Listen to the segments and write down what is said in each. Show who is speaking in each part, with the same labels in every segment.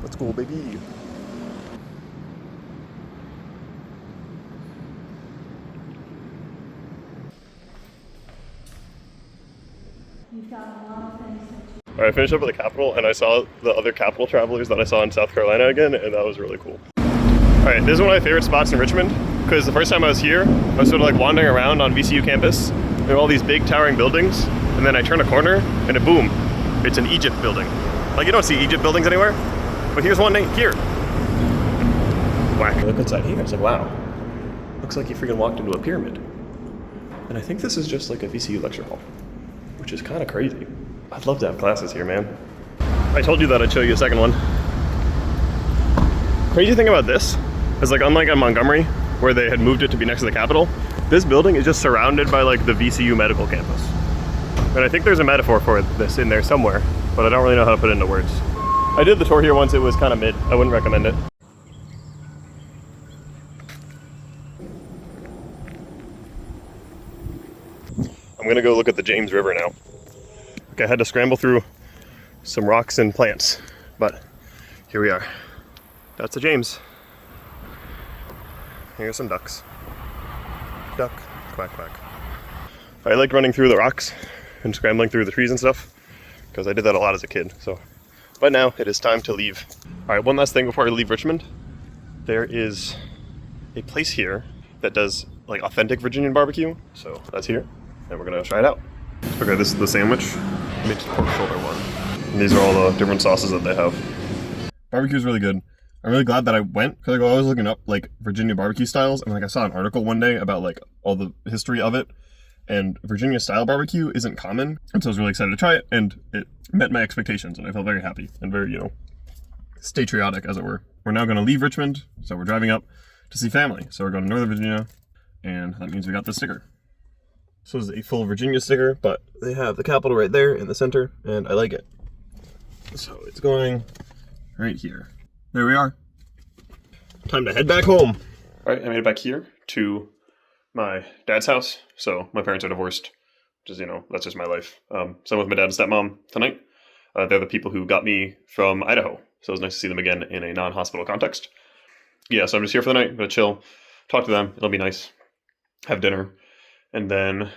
Speaker 1: Let's go, baby.
Speaker 2: You've got a lot of things that you...
Speaker 1: All right, I finished up at the Capitol, and I saw the other Capitol travelers that I saw in South Carolina again, and that was really cool. All right, this is one of my favorite spots in Richmond, because the first time I was here, I was sort of like wandering around on VCU campus. There are all these big towering buildings, and then I turn a corner, and boom, it's an Egypt building. Like, you don't see Egypt buildings anywhere, but here's one here. Whack. Look inside here, it's like, wow. Looks like you freaking walked into a pyramid. And I think this is just like a VCU lecture hall, which is kind of crazy. I'd love to have classes here, man. I told you that I'd show you a second one. Crazy thing about this is, like, unlike in Montgomery, where they had moved it to be next to the Capitol, this building is just surrounded by like the VCU medical campus. And I think there's a metaphor for this in there somewhere, but I don't really know how to put it into words. I did the tour here once, it was kind of mid. I wouldn't recommend it. I'm gonna go look at the James River now. Okay, I had to scramble through some rocks and plants, but here we are. That's the James. Here's some ducks. Duck, quack, quack. I liked running through the rocks and scrambling through the trees and stuff, because I did that a lot as a kid, so. But now it is time to leave. All right, one last thing before I leave Richmond. There is a place here that does like authentic Virginian barbecue, so that's here, and we're gonna try it out. Okay, this is the sandwich, minced pork shoulder one. And these are all the different sauces that they have. Barbecue is really good. I'm really glad that I went, because I was looking up like Virginia barbecue styles, and like I saw an article one day about like all the history of it, and Virginia style barbecue isn't common, and so I was really excited to try it, and it met my expectations, and I felt very happy and very, you know, patriotic, as it were. We're now going to leave Richmond, so we're driving up to see family. So we're going to Northern Virginia, and that means we got the sticker. So this is a full Virginia sticker, but they have the Capitol right there in the center, and I like it. So it's going right here. There we are. Time to head back home. All right, I made it back here to my dad's house. So my parents are divorced, which is, you know, that's just my life. So I'm with my dad and stepmom tonight. They're the people who got me from Idaho. So it was nice to see them again in a non-hospital context. Yeah, so I'm just here for the night. I'm gonna chill, talk to them. It'll be nice. Have dinner. And then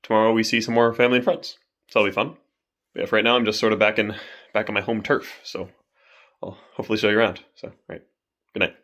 Speaker 1: tomorrow we see some more family and friends. So that'll be fun. But yeah, for right now, I'm just sort of back on my home turf. So I'll hopefully show you around. So, all right. Good night.